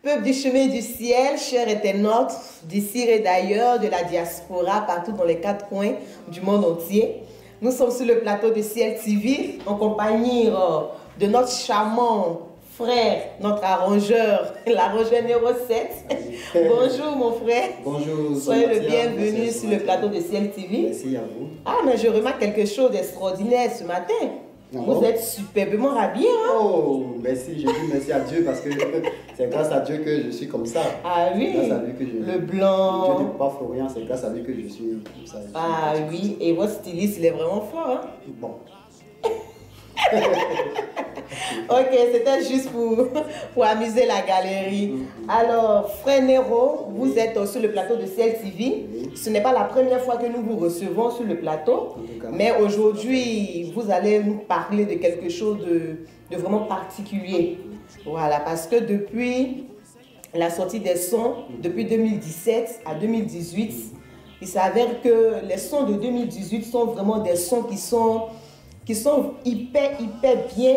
Peuple du chemin du ciel, chers internautes d'ici et d'ailleurs, de la diaspora, partout dans les 4 coins du monde entier. Nous sommes sur le plateau de Ciel TV, en compagnie de notre charmant frère, notre arrangeur, l'arrangeur numéro 7. Bonjour mon frère. Bonjour. Soyez le bienvenu sur le plateau de Ciel TV. Merci à vous. Ah, mais je remarque quelque chose d'extraordinaire ce matin. Vous êtes superbement habillé, hein? Oh, merci, je dis merci à Dieu parce que c'est grâce à Dieu que je suis comme ça. Ah oui, grâce à lui que je... le blanc. Dieu de Papa Florian, c'est grâce à lui que je suis comme ça. Ah oui, et votre styliste, il est vraiment fort, hein? Bon. Ok, c'était juste pour amuser la galerie. Alors, frère Nero, vous êtes sur le plateau de Ciel TV. Ce n'est pas la première fois que nous vous recevons sur le plateau, mais aujourd'hui, vous allez nous parler de quelque chose de vraiment particulier. Voilà, parce que depuis la sortie des sons, depuis 2017 à 2018, il s'avère que les sons de 2018 sont vraiment des sons qui sont hyper bien,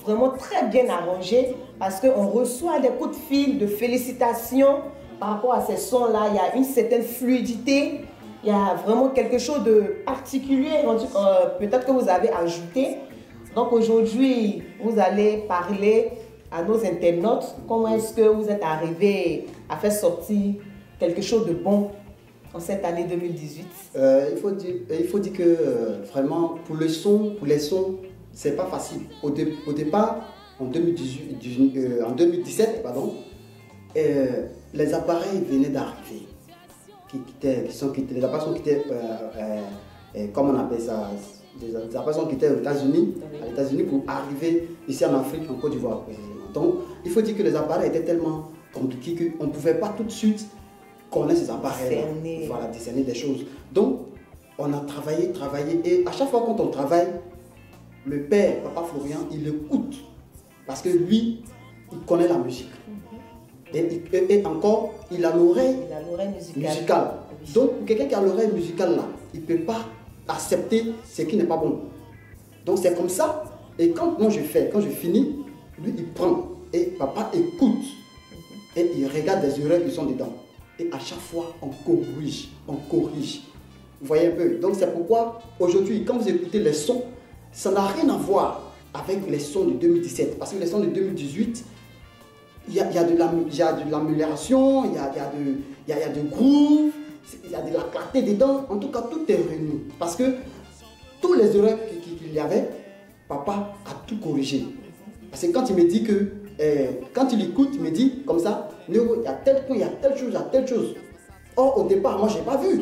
vraiment très bien arrangés, parce qu'on reçoit des coups de fil de félicitations par rapport à ces sons-là. Il y a une certaine fluidité, il y a vraiment quelque chose de particulier, peut-être que vous avez ajouté. Donc aujourd'hui, vous allez parler à nos internautes comment est-ce que vous êtes arrivé à faire sortir quelque chose de bon en cette année 2018. Il faut dire que vraiment, pour les sons, c'est pas facile. Au départ, en 2017, pardon, les appareils venaient d'arriver. Les appareils qui étaient, comment on appelle ça, des appareils qui étaient aux États-Unis, pour arriver ici en Afrique, en Côte d'Ivoire. Donc, il faut dire que les appareils étaient tellement compliqués qu'on ne pouvait pas tout de suite connaître ces appareils-là. Voilà, discerner des choses. Donc, on a travaillé, et à chaque fois quand on travaille, le père, Papa Florian, il écoute. Parce que lui, il connaît la musique. Et encore, il a l'oreille musicale. Donc, pour quelqu'un qui a l'oreille musicale là, il ne peut pas accepter ce qui n'est pas bon. Donc, c'est comme ça. Et quand je finis, lui, il prend. Et papa écoute. Et il regarde les erreurs qui sont dedans. Et à chaque fois, on corrige. Vous voyez un peu. Donc, c'est pourquoi, aujourd'hui, quand vous écoutez les sons, ça n'a rien à voir avec les sons de 2017. Parce que les sons de 2018, il y a de l'amélioration, il y a de groove, il y a de la clarté dedans. En tout cas, tout est réuni. Parce que tous les erreurs qu'il y avait, papa a tout corrigé. Parce que quand il me dit que, quand il écoute, il me dit comme ça, il y a tel point, il y a telle chose, il y a telle chose. Or, au départ, moi, je n'ai pas vu.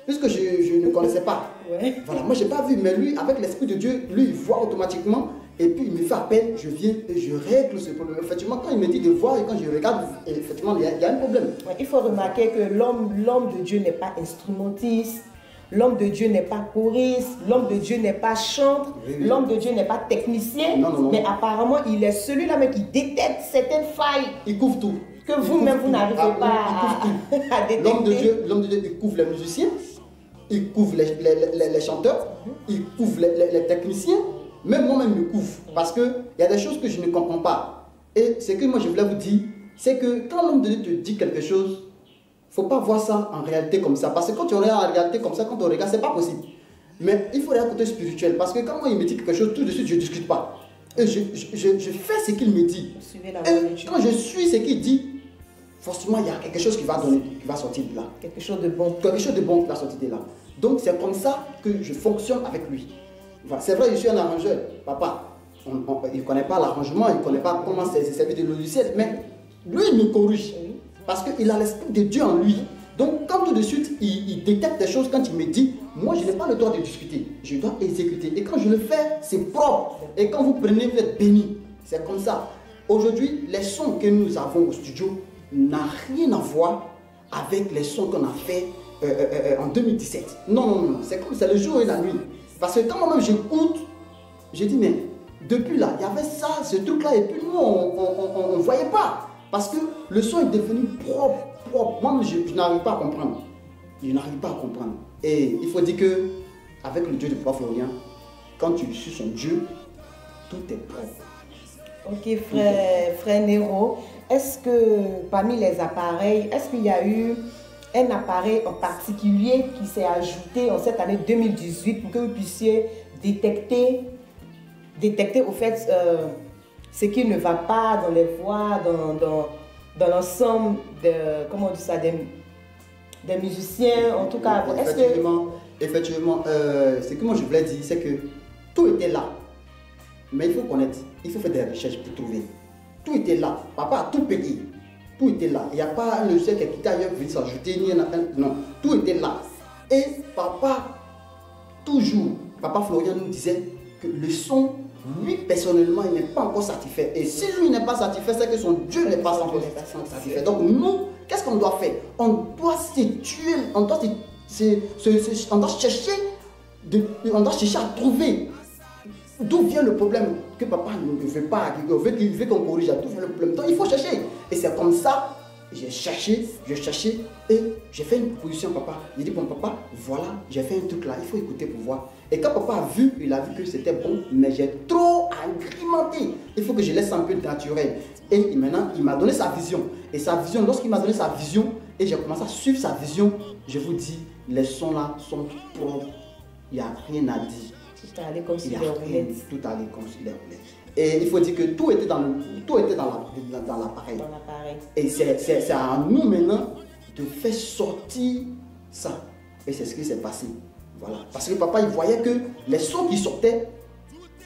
Puisque je ne connaissais pas. Ouais. Voilà, moi, je n'ai pas vu. Mais lui, avec l'Esprit de Dieu, lui, il voit automatiquement. Et puis, il me fait appel, je viens et je règle ce problème. Effectivement, quand il me dit de voir et quand je regarde, effectivement, il y a un problème. Ouais, il faut remarquer que l'homme de Dieu n'est pas instrumentiste. L'homme de Dieu n'est pas choriste, l'homme de Dieu n'est pas chantre, l'homme de Dieu n'est pas technicien, non. Mais apparemment il est celui-là qui détecte certaines failles. Il couvre tout. Que vous-même vous n'arrivez pas à détecter. L'homme de Dieu, il couvre les musiciens, il couvre les chanteurs, il couvre les techniciens, même moi-même il me couvre. Parce qu'il y a des choses que je ne comprends pas. Et ce que moi je voulais vous dire, c'est que quand l'homme de Dieu te dit quelque chose, il ne faut pas voir ça en réalité comme ça. Parce que quand tu regardes en réalité comme ça, quand on regarde, ce n'est pas possible. Mais il faut regarder le côté spirituel. Parce que quand moi il me dit quelque chose, tout de suite je ne discute pas. Et je fais ce qu'il me dit. Et quand je suis ce qu'il dit, forcément il y a quelque chose qui va sortir de là. Quelque chose de bon. Quelque chose de bon qui va sortir de là. Donc c'est comme ça que je fonctionne avec lui. Voilà. C'est vrai, je suis un arrangeur. Papa, il ne connaît pas l'arrangement, il ne connaît pas comment c'est servi de logiciel. Mais lui il me corrige. Parce qu'il a l'esprit de Dieu en lui. Donc, quand tout de suite, il détecte des choses quand il me dit, moi, je n'ai pas le droit de discuter. Je dois exécuter. Et quand je le fais, c'est propre. Et quand vous prenez, vous êtes béni. C'est comme ça. Aujourd'hui, les sons que nous avons au studio n'ont rien à voir avec les sons qu'on a fait en 2017. Non. C'est comme c'est le jour et la nuit. Parce que quand moi-même j'écoute, je dis, mais depuis là, il y avait ça, ce truc-là, et puis nous, on ne voyait pas. Parce que le son est devenu propre. Moi, je n'arrive pas à comprendre. Et il faut dire que, avec le Dieu de Papa Florian, quand tu suis son Dieu, tout est propre. Ok, frère Nero, est-ce que parmi les appareils, est-ce qu'il y a eu un appareil en particulier qui s'est ajouté en cette année 2018 pour que vous puissiez détecter au fait ce qui ne va pas dans les voix, dans l'ensemble de, comment on dit ça, des musiciens, en tout cas. Effectivement, ce que moi je voulais dire, c'est que tout était là. Mais il faut connaître, il faut faire des recherches pour trouver. Tout était là. Papa a tout payé. Tout était là. Il n'y a pas un logiciel qui est quitté ailleurs, venu s'ajouter, ni un. Non, tout était là. Et papa, toujours, papa Florian nous disait que le son, lui personnellement, il n'est pas encore satisfait. Et si lui n'est pas satisfait, c'est que son Dieu n'est pas encore satisfait. Donc nous, qu'est-ce qu'on doit faire? On doit situer, on doit chercher à trouver d'où vient le problème que papa ne veut pas, qu'il veut qu'on corrige, d'où vient le problème. Donc il faut chercher. Et c'est comme ça, j'ai cherché et j'ai fait une proposition à papa. J'ai dit, bon papa, voilà, j'ai fait un truc là, il faut écouter pour voir. Et quand papa a vu, il a vu que c'était bon, mais j'ai trop agrémenté. Il faut que je laisse un peu naturel. Et maintenant, il m'a donné sa vision. Et sa vision, lorsqu'il m'a donné sa vision, et j'ai commencé à suivre sa vision, je vous dis, les sons là sont propres. Il n'y a rien à dire. Tout allait comme si les roulettes. Tout allait comme si les roulettes. Et il faut dire que tout était dans l'appareil. Et c'est à nous maintenant de faire sortir ça. Et c'est ce qui s'est passé. Voilà. Parce que papa, il voyait que les sons qui sortaient,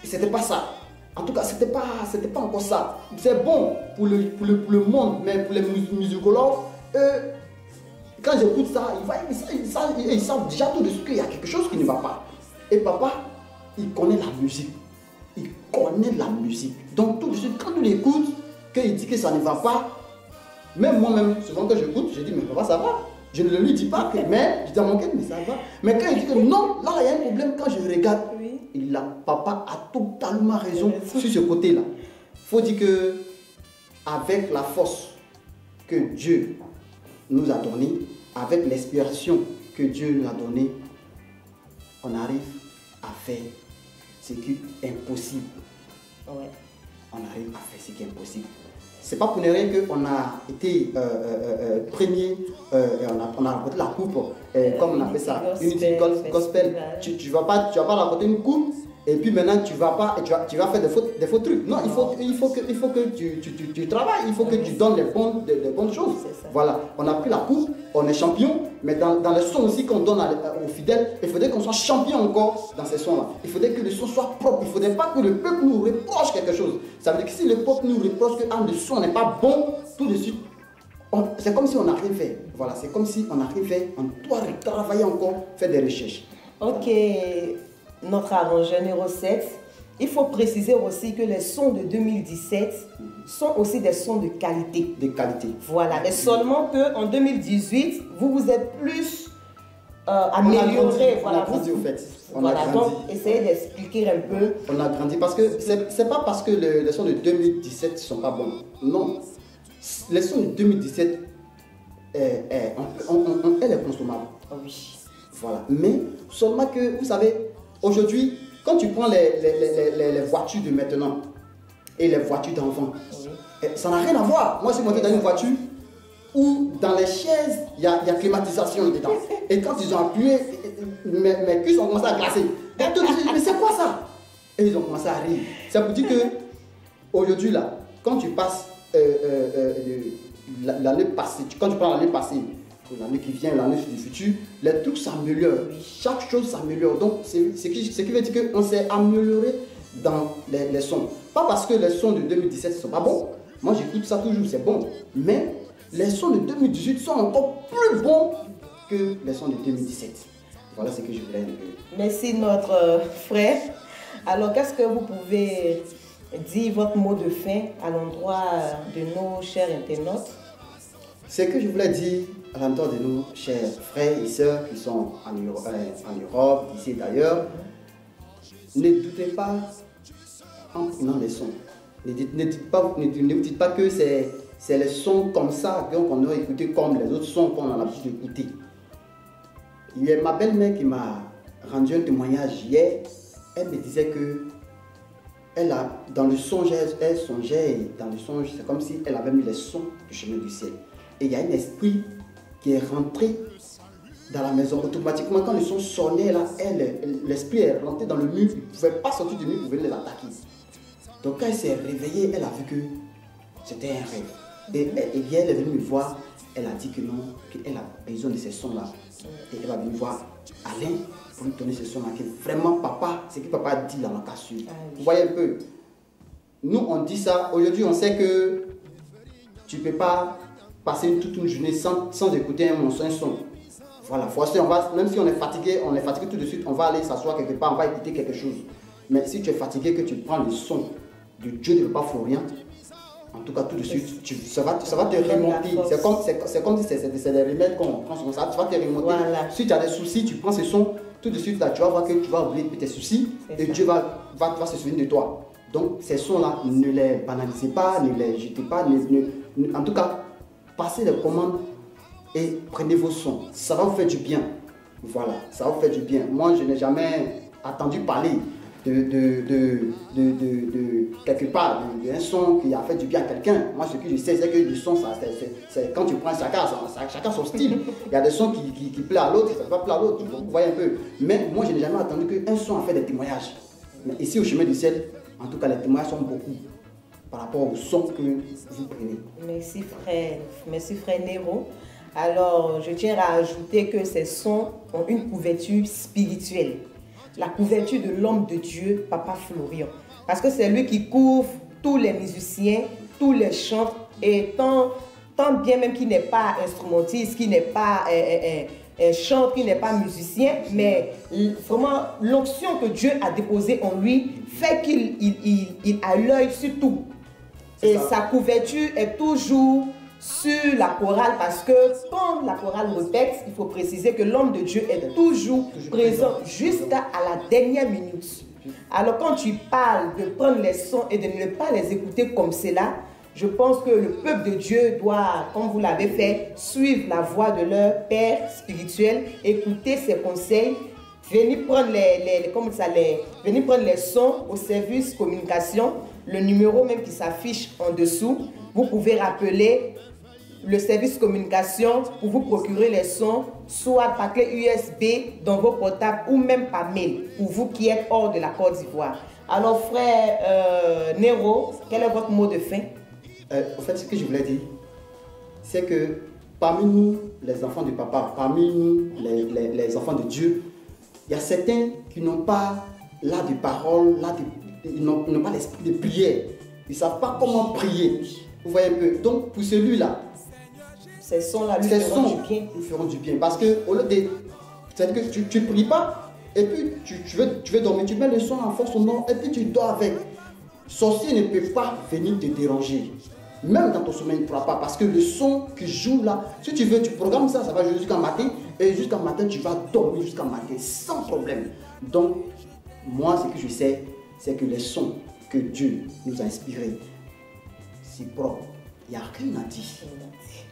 c'était pas ça. En tout cas, c'était pas encore ça. C'est bon pour le monde, mais pour les musicologues, quand j'écoute ça, ils savent déjà tout de suite qu'il y a quelque chose qui ne va pas. Et papa, il connaît la musique. Il connaît la musique. Donc tout de suite, quand il écoute, qu'il dit que ça ne va pas, même moi-même, souvent quand j'écoute, je dis, mais papa, ça va. Je ne le lui dis pas, mais je dis à mon cœur, mais ça va. Mais quand il dit que non, là, il y a un problème, quand je regarde, papa a totalement raison sur ce côté-là. Il faut dire que avec la force que Dieu nous a donnée, avec l'inspiration que Dieu nous a donnée, on arrive à faire ce qui est impossible. Ouais. On arrive à faire ce qui est impossible. C'est pas pour rien qu'on a été premier, on a remporté la coupe, comme on appelle ça, Unity Gospel. Tu vas pas remporter une coupe et puis maintenant tu vas faire des faux trucs. Non, il faut que tu travailles, il faut que tu donnes les bonnes choses. Voilà, on a pris la coupe, on est champion, mais dans les sons aussi qu'on donne aux fidèles, il faudrait qu'on soit champion encore dans ces sons-là. Il faudrait que le son soit propre, il ne faudrait pas que le peuple nous reproche quelque chose. Ça veut dire que si le peuple nous reproche que le son n'est pas bon, tout de suite, c'est comme si on n'a rien fait. Voilà, c'est comme si on n'a rien fait, on doit retravailler encore, faire des recherches. Ok, notre arrangeur numéro 7. Il faut préciser aussi que les sons de 2017 sont aussi des sons de qualité. De qualité. Voilà, mais seulement qu'en 2018, vous vous êtes plus amélioré. On a grandi au fait. Voilà, donc essayez d'expliquer un peu. On a grandi parce que c'est pas parce que les sons de 2017 ne sont pas bons. Non. Les sons de 2017, elle est consommable. Oui. Voilà. Mais seulement que, vous savez, aujourd'hui, quand tu prends les voitures de maintenant et les voitures d'enfants, ça n'a rien à voir. Moi, je suis monté dans une voiture où dans les chaises, il y a climatisation dedans. Et quand ils ont appuyé, mes cuisses ont commencé à glacer. Mais c'est quoi ça? Et ils ont commencé à rire. C'est pour dire que aujourd'hui, là, quand tu passes l'année passée, quand tu prends l'année passée, l'année qui vient, l'année du futur, les trucs s'améliorent. Chaque chose s'améliore. Donc, ce qui veut dire qu'on s'est amélioré dans les sons. Pas parce que les sons de 2017 ne sont pas bons. Moi, j'écoute ça toujours, c'est bon. Mais les sons de 2018 sont encore plus bons que les sons de 2017. Voilà ce que je voulais dire. Merci notre frère. Alors, qu'est-ce que vous pouvez dire, votre mot de fin à l'endroit de nos chers internautes? Ce que je voulais dire à l'endroit de nos chers frères et sœurs qui sont en Europe, ici et d'ailleurs, ne doutez pas en prenant les sons. Ne dites pas que c'est les sons comme ça qu'on a écouté comme les autres sons qu'on a l'habitude d'écouter. Il y a ma belle-mère qui m'a rendu un témoignage hier. Elle me disait que elle a, dans le songe, elle songeait, et dans le songe, c'est comme si elle avait mis les sons du chemin du ciel. Et il y a un esprit qui est rentré dans la maison. Automatiquement, quand le son sonnait là, l'esprit est rentré dans le mur, il ne pouvait pas sortir du mur pour venir les attaquer. Donc quand elle s'est réveillée, elle a vu que c'était un rêve. Et elle est venue me voir, elle a dit que non, qu'elle a besoin de ces sons-là. Et elle va venir voir Alain pour lui donner ces sons-là, que vraiment papa, c'est ce que papa dit dans la cassure. Vous voyez un peu, nous on dit ça, aujourd'hui on sait que tu ne peux pas passer toute une journée sans écouter un son. Voilà, même si on est fatigué tout de suite, on va aller s'asseoir quelque part, on va écouter quelque chose. Mais si tu es fatigué, que tu prends le son de Dieu de Papa Florian, en tout cas tout de suite, ça va te remonter. C'est comme si c'est des remèdes qu'on prend sur ça, ça va te remonter. Voilà. Si tu as des soucis, tu prends ce son, tout de suite là, tu vas voir que tu vas oublier tes soucis et Dieu va se souvenir de toi. Donc ces sons-là, ne les banalisez pas, ne les jetez pas, en tout cas, passez les commandes et prenez vos sons. Ça va vous faire du bien. Voilà, ça va vous faire du bien. Moi, je n'ai jamais entendu parler de quelque part, d'un son qui a fait du bien à quelqu'un. Moi, ce que je sais, c'est que le son, c'est quand tu prends chacun son style. Il y a des sons qui plaisent à l'autre, ça ne va pas plaire à l'autre. Vous voyez un peu. Mais moi, je n'ai jamais entendu qu'un son a fait des témoignages. Mais ici, au chemin du ciel, en tout cas, les témoignages sont beaucoup par rapport au son que vous prenez. Merci frère Nero. Alors, je tiens à ajouter que ces sons ont une couverture spirituelle. La couverture de l'homme de Dieu, Papa Florian. Parce que c'est lui qui couvre tous les musiciens, tous les chants, et tant bien même qu'il n'est pas instrumentiste, qu'il n'est pas chante, qu'il n'est pas musicien, mais vraiment l'onction que Dieu a déposée en lui fait qu'il a l'œil sur tout. Et sa couverture est toujours sur la chorale, parce que quand la chorale répète, il faut préciser que l'homme de Dieu est toujours présent jusqu'à la dernière minute. Alors quand tu parles de prendre les sons et de ne pas les écouter comme cela, je pense que le peuple de Dieu doit, comme vous l'avez fait, suivre la voie de leur père spirituel, écouter ses conseils, venir prendre venir prendre les sons au service communication, le numéro même qui s'affiche en dessous. Vous pouvez rappeler le service communication pour vous procurer les sons, soit par clé USB dans vos portables ou même par mail, pour vous qui êtes hors de la Côte d'Ivoire. Alors frère Nero, quel est votre mot de fin? En fait, ce que je voulais dire, c'est que parmi nous, les enfants du papa, parmi nous, les enfants de Dieu, il y a certains qui n'ont pas l'art de parole, ils n'ont pas l'esprit de prière. Ils ne savent pas comment prier. Vous voyez un peu. Donc, pour celui-là, ces sons-là lui feront du bien. Parce que, au lieu de. C'est-à-dire que tu ne pries pas, et puis tu veux dormir, tu mets le son en force sonore, et puis tu dors avec. Sorcier ne peut pas venir te déranger. Même dans ton sommeil, il ne pourra pas. Parce que le son qui joue là, si tu veux, tu programmes ça, ça va jouer jusqu'à matin. Et jusqu'à matin, tu vas dormir jusqu'à matin, sans problème. Donc, moi, ce que je sais, c'est que les sons que Dieu nous a inspirés, c'est propre. Il n'y a rien à dire.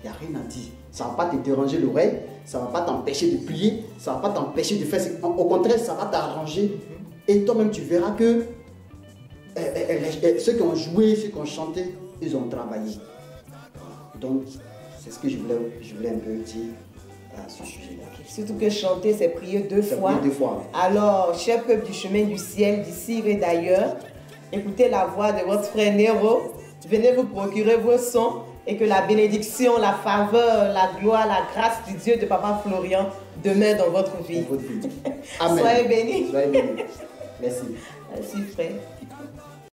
Il n'y a rien à dire. Ça ne va pas te déranger l'oreille, ça ne va pas t'empêcher de prier, ça ne va pas t'empêcher de faire. Au contraire, ça va t'arranger. Et toi-même, tu verras que ceux qui ont joué, ceux qui ont chanté, ils ont travaillé. Donc, c'est ce que je voulais un peu dire à ce sujet-là. Surtout que chanter, c'est prier deux fois. Alors, cher peuple du chemin du ciel, d'ici et d'ailleurs, écoutez la voix de votre frère Nero. Venez vous procurer vos sons et que la bénédiction, la faveur, la gloire, la grâce du Dieu de Papa Florian demeure dans votre vie. Amen. Soyez bénis. Soyez bénis. Merci. Merci frère.